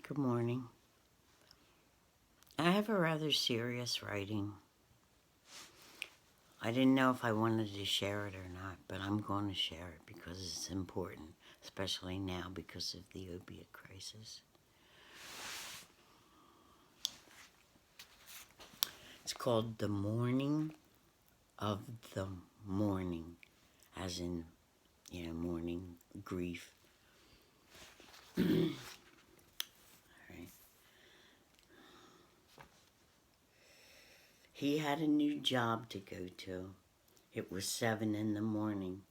Good morning. I have a rather serious writing. I didn't know if I wanted to share it or not, but I'm going to share it because it's important, especially now because of the opiate crisis. It's called The Mourning of the Morning, as in, mourning, grief. All right. He had a new job to go to. It was 7 in the morning.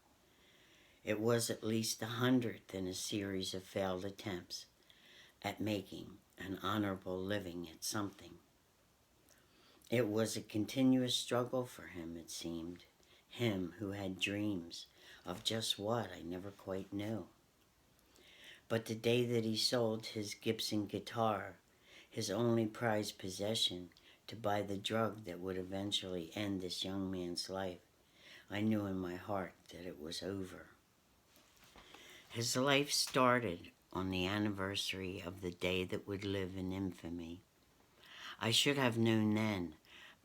It was at least the 100th in a series of failed attempts at making an honorable living at something. It was a continuous struggle for him, it seemed, him who had dreams of just what I never quite knew. But the day that he sold his Gibson guitar, his only prized possession, to buy the drug that would eventually end this young man's life, I knew in my heart that it was over. His life started on the anniversary of the day that would live in infamy. I should have known then,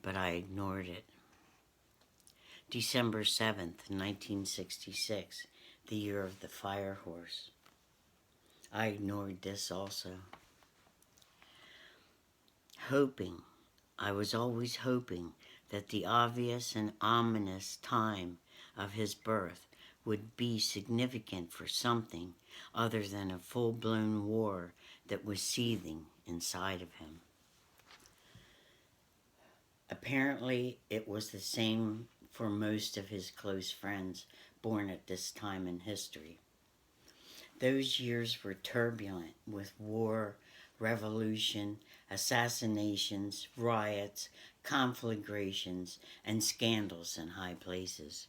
but I ignored it. December 7th, 1966, the year of the fire horse. I ignored this also. I was always hoping that the obvious and ominous time of his birth would be significant for something other than a full-blown war that was seething inside of him. Apparently, it was the same for most of his close friends born at this time in history. Those years were turbulent with war, revolution, assassinations, riots, conflagrations, and scandals in high places.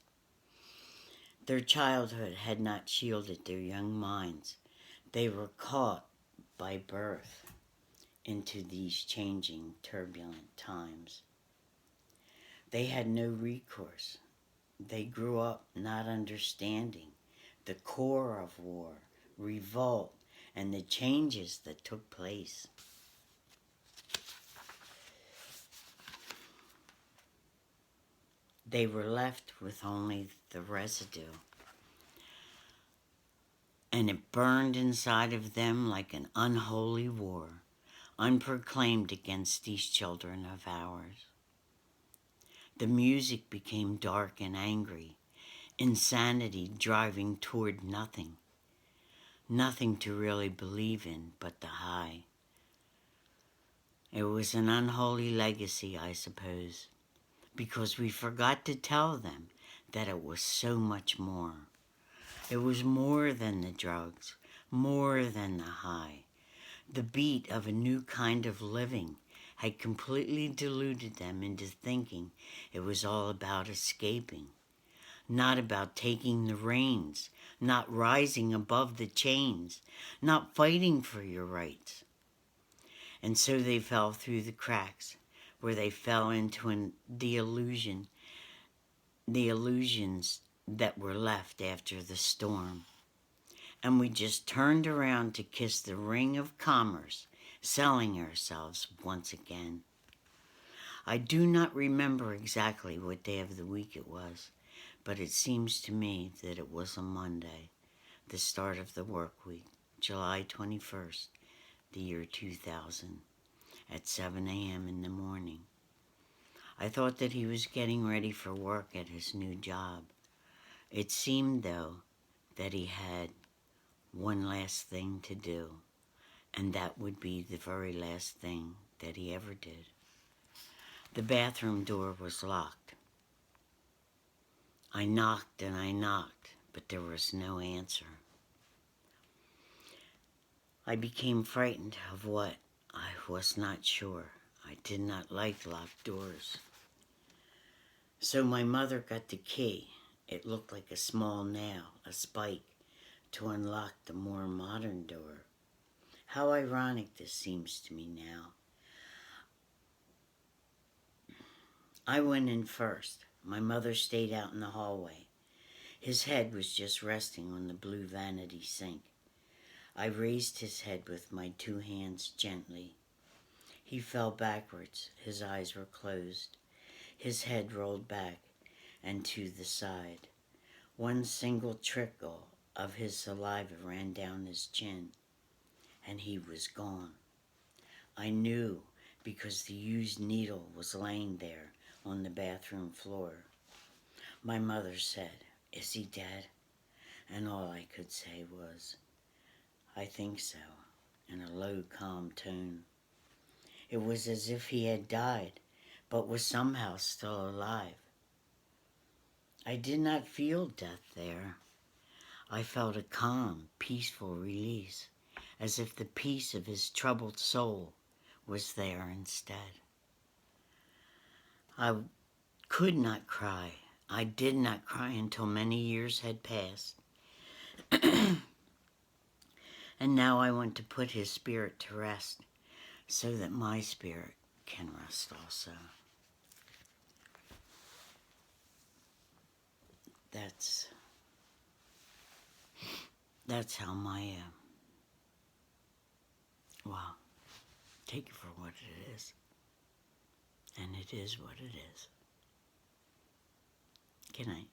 Their childhood had not shielded their young minds. They were caught by birth into these changing, turbulent times. They had no recourse. They grew up not understanding the core of war, revolt, and the changes that took place. They were left with only the residue, and it burned inside of them like an unholy war, unproclaimed against these children of ours. The music became dark and angry, insanity driving toward nothing. Nothing to really believe in but the high. It was an unholy legacy, I suppose, because we forgot to tell them that it was so much more. It was more than the drugs, more than the high. The beat of a new kind of living had completely deluded them into thinking it was all about escaping, not about taking the reins, not rising above the chains, not fighting for your rights. And so they fell through the cracks, where they fell into the illusions that were left after the storm. And we just turned around to kiss the ring of commerce, selling ourselves once again. I do not remember exactly what day of the week it was, but it seems to me that it was a Monday, the start of the work week, July 21st, the year 2000, at 7 a.m. in the morning. I thought that he was getting ready for work at his new job. It seemed, though, that he had one last thing to do, and that would be the very last thing that he ever did. The bathroom door was locked. I knocked and I knocked, but there was no answer. I became frightened of what I was not sure. I did not like locked doors. So my mother got the key. It looked like a small nail, a spike, to unlock the more modern door. How ironic this seems to me now. I went in first. My mother stayed out in the hallway. His head was just resting on the blue vanity sink. I raised his head with my 2 hands gently. He fell backwards. His eyes were closed. His head rolled back and to the side. One single trickle of his saliva ran down his chin, and he was gone. I knew because the used needle was laying there on the bathroom floor. My mother said, "Is he dead?" And all I could say was, "I think so," in a low, calm tone. It was as if he had died, but was somehow still alive. I did not feel death there. I felt a calm, peaceful release, as if the peace of his troubled soul was there instead. I could not cry. I did not cry until many years had passed. And now I want to put his spirit to rest so that my spirit can rest also. That's how my, well, take it for what it is. And it is what it is. Good night.